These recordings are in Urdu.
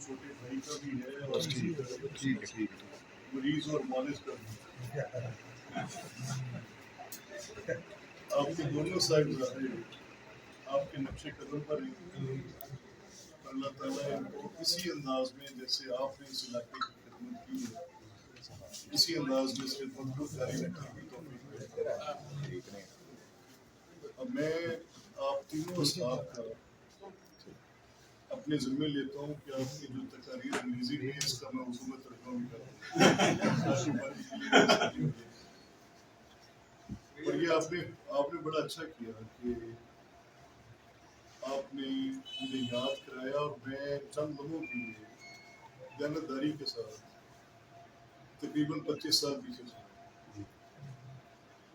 چھوٹے بھائی کا بھی ہے اور مریض اور مالج کا بھی آپ کے دونوں صاحبزادے آپ کے نقش قدم پر ہیں. اللہ تعالیٰ ان کو اسی انداز میں جیسے آپ نے اس علاقے کی خدمت کی ہے اسی انداز میں اس خدمت کو جاری رکھنے کی توفیق دے. اب میں آپ تینوں اسٹاف کا اپنے ذمے لیتا ہوں کہ آپ کی جو تقاریر انگریزی میں اس کا میں اردو میں ترجمہ بھی کروں. اور یہ آپ نے بڑا اچھا کیا کہ آپ نے مجھے یاد کرایا اور میں چند لمحوں کے لیے دیانتداری کے ساتھ تقریباً 25 سال پیچھے چلا.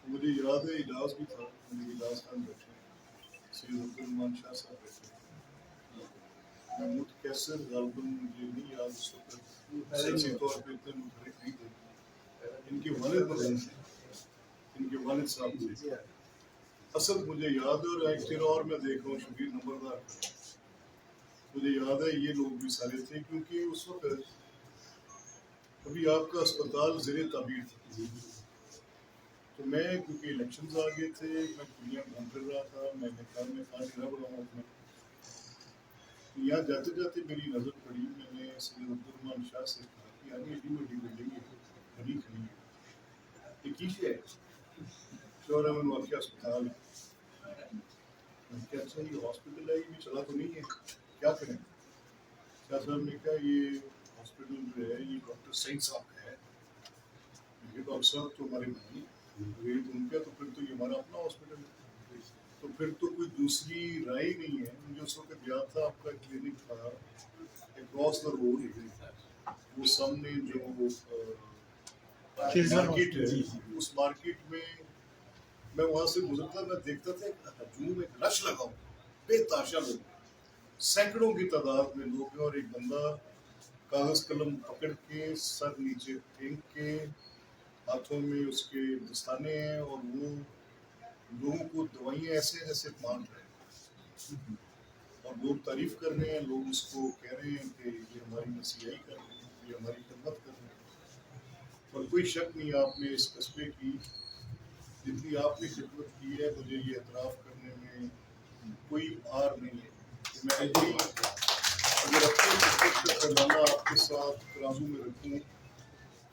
مجھے یاد ہے اجلاس بھی تھا. میرے اجلاس خان بیٹھے سید عبدالرحمان شاہ صاحب بیٹھے محمود کیسر غالباً مجھے نہیں یاد اس وقت سیاسی طور پہ اتنے متحرک نہیں تھے. ان کے والد مرحوم تھے. ان کے والد صاحب تھے. اصل مجھے یاد ہے اور ایک چیز اور میں دیکھ رہا ہوں شبیر نمبردار مجھے یاد ہے یہ لوگ بھی سارے تھے کیونکہ اس وقت ابھی آپ کا اسپتال زیر تعمیر تھا. تو میں کیونکہ الیکشنز آ گئے تھے میں دنیا گھوم پھر رہا تھا. میں نے کہا میں کہاں ڈیرا بناؤں اپنا. یہاں جاتے جاتے میری نظر پڑی. میں نے سید عبدالرحمان شاہ سے کہا کہ یار ایڈی بڑی بلڈنگ بنی کھڑی ہے یہ کیجیے شور امن واقعہ اسپتال ہے. میں نے کہا اچھا یہ ہاسپٹل ہے یہ بھی چلا تو نہیں ہے کیا کریں. شاہ صاحب نے کہا یہ ہاسپٹل جو ہے یہ ڈاکٹر سعید صاحب کا ہے. یہ ڈاکٹر صاحب تو ہمارے بھائی ہیں ان کا تو پھر تو یہ ہمارا اپنا ہاسپٹل ہے. تو پھر تو کوئی دوسری رائے نہیں ہے. مجھے اس وقت یاد تھا آپ کا کلینک تھا اکراس دا روڈ وہ سامنے جو مارکیٹ ہے اس مارکیٹ میں وہاں سے گزرتا میں دیکھتا تھا ایک ہجوم ایک رش لگا ہوں بے تاشا لوگ سینکڑوں کی تعداد میں لوگ ہیں اور ایک بندہ کاغذ قلم پکڑ کے سر نیچے پھینک کے ہاتھوں میں اس کے دستانے ہیں اور وہ لوگوں کو دوائیاں ایسے ایسے بانٹ رہے ہیں اور لوگ تعریف کر رہے ہیں. لوگ اس کو کہہ رہے ہیں کہ یہ ہماری مسیحائی کر رہے ہیں یہ ہماری خدمت کر رہے ہیں. اور کوئی شک نہیں آپ نے اس قصبے کی جتنی آپ نے خدمت کی ہے مجھے یہ اعتراف کرنے میں کوئی آر نہیں ہے کہ میں اپنی اگر اپنی خدمت کا پیمانہ آپ کے ساتھ ترازو میں رکھوں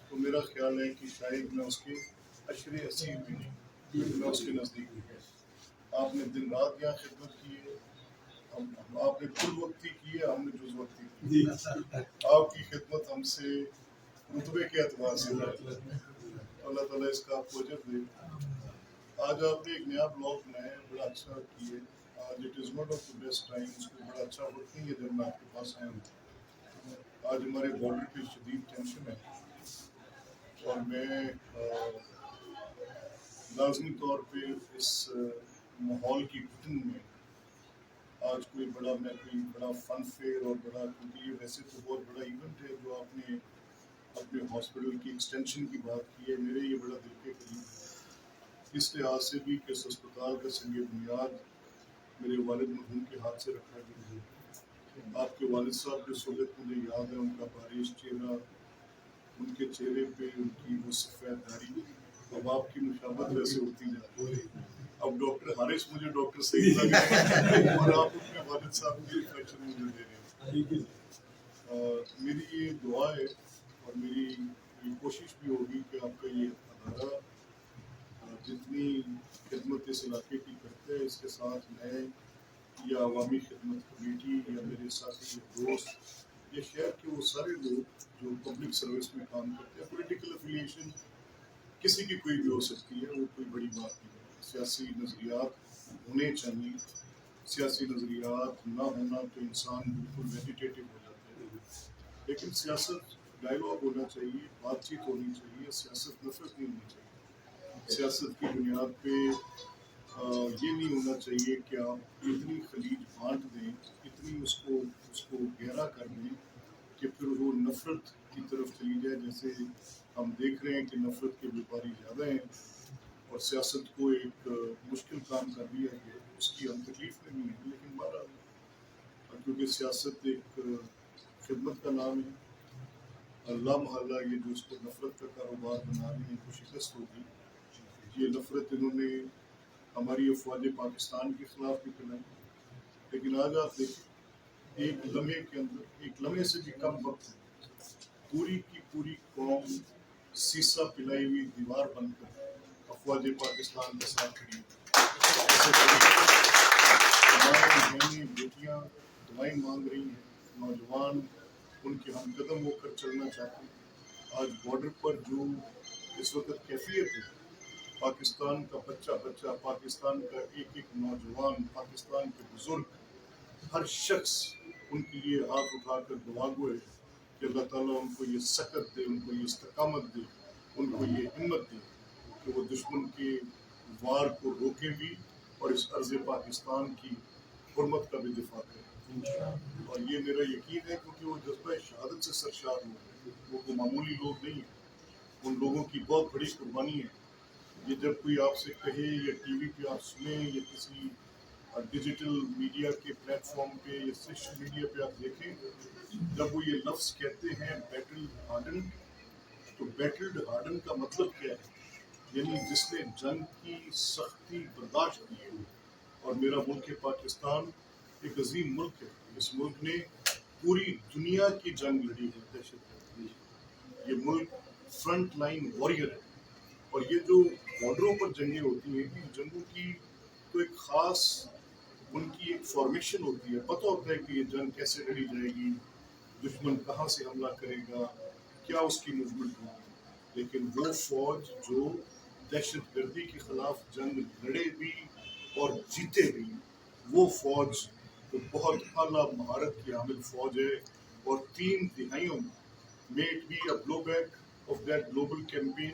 تو میرا خیال ہے کہ شاید میں اس کے عشرے اسیر بھی نہیں میں اس کے نزدیک بھی ہے. آپ نے دن رات یہاں خدمت کی ہے. آپ نے کل وقتی کی ہے ہم نے جز وقتی کی ہے. آپ کی خدمت ہم سے رتبے کے اعتبار سے اللہ تعالیٰ اس کا آپ کو اجر دے. آج آپ نے ایک نیا بلاگ بنایا ہے بڑا اچھا کی ہے. آج it is not of the best time اس کو بڑا اچھا وقت نہیں ہے جب میں آپ کے پاس آیا ہوں. آج ہمارے بارڈر پہ شدید ٹینشن ہے اور میں لازمی طور پہ اس ماحول کی گفتگو میں آج کوئی بڑا فن فیئر اور بڑا کیونکہ یہ ویسے تو بہت بڑا ایونٹ ہے جو آپ نے اپنے ہاسپٹل کی ایکسٹینشن کی بات کی ہے. میرے یہ بڑا دل کے قریب ہے اس لحاظ سے بھی کہ اس اسپتال کا سنگ بنیاد میرے والد مرحوم کے ہاتھ سے رکھا گیا. آپ کے والد صاحب جو سہولت مجھے یاد ہے ان کا بارش چہرہ ان کے چہرے پہ ان کی وہ سفید داڑھی اب آپ کی مشابہت ویسے ہوتی جاتی ہے. اب ڈاکٹر حارث مجھے ڈاکٹر سعید لگ رہے ہیں اور آپ اپنے والد صاحب کی ریفلیکشن مجھے دے رہے ہیں. میری یہ دعا ہے اور میری یہ کوشش بھی ہوگی کہ آپ کا یہ ادارہ جتنی خدمت اس علاقے کی کرتے ہیں اس کے ساتھ میں یا عوامی خدمت کمیٹی یا میرے ساتھی یا دوست یا شہر کے وہ سارے لوگ جو پبلک سروس میں کام کرتے ہیں. پولیٹیکل افیلیشن کسی کی کوئی بھی ہو سکتی ہے وہ کوئی بڑی بات نہیں ہے. سیاسی نظریات ہونے چاہیے. سیاسی نظریات نہ ہونا تو انسان بالکل ویجیٹیٹو ہو جاتے ہیں. لیکن سیاست ڈائلاگ ہونا چاہیے بات چیت ہونی چاہیے. سیاست نفرت نہیں ہونی چاہیے. سیاست کی بنیاد پہ یہ نہیں ہونا چاہیے کہ آپ اتنی خلیج بانٹ دیں اتنی اس کو گہرا کر دیں کہ پھر وہ نفرت کی طرف چلی جائے. جیسے ہم دیکھ رہے ہیں کہ نفرت کے بیپاری زیادہ ہیں اور سیاست کو ایک مشکل کام کر دیا ہے. اس کی ہم تکلیف نہیں ہے لیکن بہرحال کیونکہ سیاست ایک خدمت کا نام ہے. اللہ محلہ یہ جو اس کو نفرت کا کاروبار بنا رہے ہیں کو شکست ہوگی. یہ نفرت انہوں نے ہماری افواج پاکستان کے خلاف بھی پھیلائی. لیکن آج آپ دیکھیں ایک لمحے کے اندر، ایک لمحے سے بھی کم وقت پوری کی پوری قوم سیسا پلائی ہوئی دیوار بن کر افواج پاکستان کے ساتھ کھڑی. ہماری بہنیں بیٹیاں دعائیں مانگ رہی ہیں، نوجوان ان کے ہم قدم ہو کر چلنا چاہتے ہیں. آج بارڈر پر جو اس وقت کیفیت ہے، پاکستان کا بچہ، پاکستان کا ایک ایک نوجوان، پاکستان کے بزرگ، ہر شخص ان کے لیے ہاتھ اٹھا کر دعا گو ہے کہ اللہ تعالیٰ ان کو یہ سکت دے، ان کو یہ استقامت دے، ان کو یہ ہمت دے کہ وہ دشمن کے وار کو روکیں بھی اور اس ارض پاکستان کی حرمت کا بھی دفاع کریں. اور یہ میرا یقین ہے کیونکہ وہ جذبہ شہادت سے سرشار لوگ ہیں، وہ کوئی معمولی لوگ نہیں ہیں. ان لوگوں کی بہت بڑی قربانی ہے. یہ جب کوئی آپ سے کہے یا ٹی وی پہ آپ سنیں یا کسی ڈیجیٹل میڈیا کے پلیٹ فارم پہ یا سوشل میڈیا پہ آپ دیکھیں، جب وہ یہ لفظ کہتے ہیں بیٹل ہارڈن، تو بیٹل ہارڈن کا مطلب کیا ہے؟ یعنی جس نے جنگ کی سختی برداشت کی ہے. اور میرا ملک پاکستان ایک عظیم ملک ہے. اس ملک نے پوری دنیا کی جنگ لڑی ہے دہشت گردی. یہ ملک فرنٹ لائن واریر ہے. اور یہ جو بارڈروں پر جنگیں ہوتی ہیں، ان جنگوں کی تو ایک خاص ان کی ایک فارمیشن ہوتی ہے. پتہ ہوتا ہے کہ یہ جنگ کیسے لڑی جائے گی، دشمن کہاں سے حملہ کرے گا، کیا اس کی موومنٹ ہوگی. لیکن وہ فوج جو دہشت گردی کے خلاف جنگ لڑے بھی اور جیتے بھی، وہ فوج تو بہت اعلیٰ مہارت کی حامل فوج ہے. اور 3 دہائیوں میں it be a blowback of that global campaign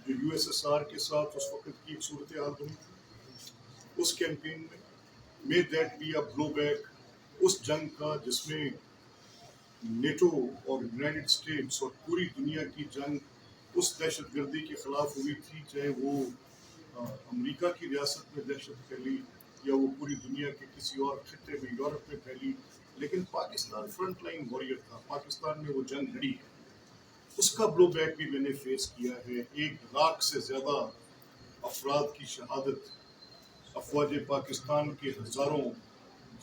جو یو ایس ایس آر کے ساتھ اس وقت کی ایک صورتحال بنی تھی. اس کیمپین میں that be a blowback اس جنگ کا جس میں نیٹو اور یونائٹڈ اسٹیٹس اور پوری دنیا کی جنگ اس دہشت گردی کے خلاف ہوئی تھی، چاہے وہ امریکہ کی ریاست میں دہشت پھیلی یا وہ پوری دنیا کے کسی اور خطے میں یورپ میں پھیلی. لیکن پاکستان فرنٹ لائن واریر تھا. پاکستان میں وہ جنگ لڑی ہے. اس کا بلو بیک بھی میں نے فیس کیا ہے. 1 لاکھ سے زیادہ افراد کی شہادت، افواج پاکستان کے ہزاروں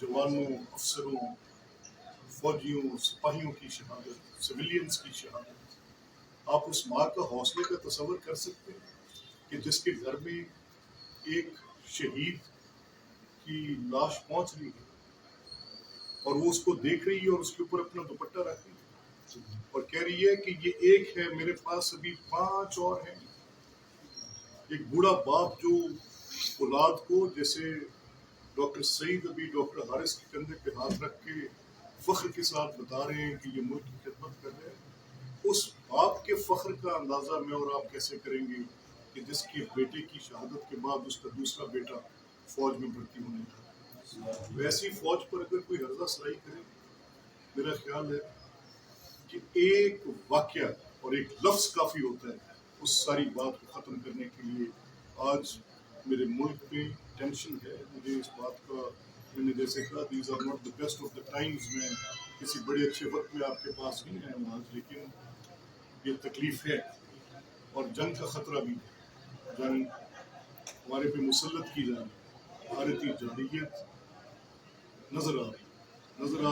جوانوں، افسروں، فوجیوں، سپاہیوں کی شہادت، سویلینز کی شہادت. آپ اس ماں کا حوصلے کا تصور کر سکتے ہیں کہ جس کے گھر میں ایک شہید کی لاش پہنچ رہی ہے اور وہ اس کو دیکھ رہی ہے اور اس کے اوپر اپنا دوپٹہ رکھ رہی ہے اور کہہ رہی ہے کہ یہ ایک ہے، میرے پاس ابھی 5 اور ہیں. ایک بوڑھا باپ جو اولاد کو، جیسے ڈاکٹر سعید ابھی ڈاکٹر حارث کے کندھے پہ ہاتھ رکھ کے فخر کے ساتھ بتا رہے ہیں کہ یہ ملک کی خدمت کر رہے ہیں، اس باپ کے فخر کا اندازہ میں اور آپ کیسے کریں گے کہ جس کے بیٹے کی شہادت کے بعد اس کا دوسرا بیٹا فوج میں بھرتی ہونے لگا. ویسی فوج پر اگر کوئی ہرزہ سرائی کرے، میرا خیال ہے کہ ایک واقعہ اور ایک لفظ کافی ہوتا ہے اس ساری بات کو ختم کرنے کے لیے. آج میرے ملک میں ٹینشن ہے. مجھے اس بات کا، میں نے جیسے کہا these are not the best of the times, میں کسی بڑے اچھے وقت میں آپ کے پاس نہیں آیا ہوں آج، لیکن یہ تکلیف ہے اور جنگ کا خطرہ بھی ہے. جنگ ہمارے پہ مسلط کی جا رہی، بھارتی جارحیت نظر آ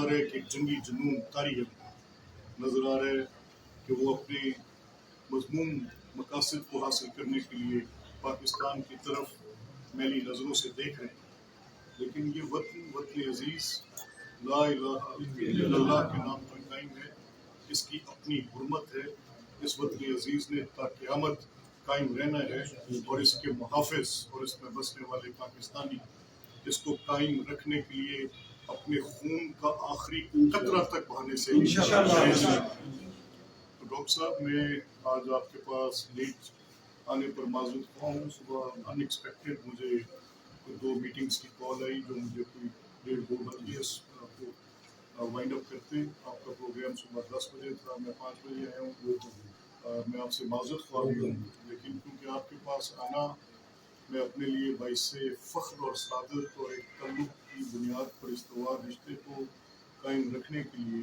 رہا ہے کہ جنگی جنون طاری ہے. نظر آ رہا ہے کہ وہ اپنے مضمون مقاصد کو حاصل کرنے کے لیے پاکستان کی طرف میلی نظروں سے دیکھ رہے ہیں. لیکن یہ وطن عزیز لا الہ الا اللہ کے نام پر قائم ہے. اس کی اپنی حرمت ہے. اس وطن عزیز نے تا قیامت قائم رہنا ہے اور اس کے محافظ اور اس میں بسنے والے پاکستانی اس کو قائم رکھنے کے لیے اپنے خون کا آخری قطرہ تک بہانے سے انشاءاللہ. تو ڈاکٹر صاحب، میں آج آپ کے پاس لیٹ آنے پر معذرت خواہ ہوں. صبح ان ایکسپیکٹڈ مجھے 2 میٹنگز کی کال آئی جو مجھے کوئی 1:30-2 بج گئے آپ کو وائنڈ اپ کرتے. آپ کا پروگرام صبح 10 بجے تھا، میں 5 بجے آیا ہوں. میں آپ سے معذرت خواہ بھی ہوں، لیکن کیونکہ آپ کے پاس آنا میں اپنے لیے باعث فخر اور سعادت اور ایک تعلق کی بنیاد پر استوار رشتے کو قائم رکھنے کے لیے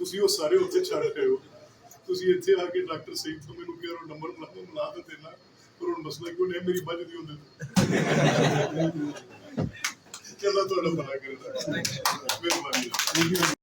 ਤੁਸੀਂ ਉਹ ਸਾਰੇ ਉੱਥੇ ਛੱਡ ਗਏ ਹੋ, ਤੁਸੀਂ ਇੱਥੇ ਆ ਕੇ ਡਾਕਟਰ ਸਈਦ ਤੋਂ ਮੈਨੂੰ ਕਿਹਾ ਨੰਬਰ ਮਿਲਾ ਦੇ ਦੇਣਾ, ਪਰ ਹੁਣ ਮਸਲਾ ਕਿਉਂ ਨਹੀਂ ਮੇਰੀ ਮੱਝ ਦੀ ਹੁੰਦੀ ਚੱਲਾ ਤੁਹਾਡਾ ਭਲਾ ਕਰਦਾ ਮਿਹਰਬਾਨੀ।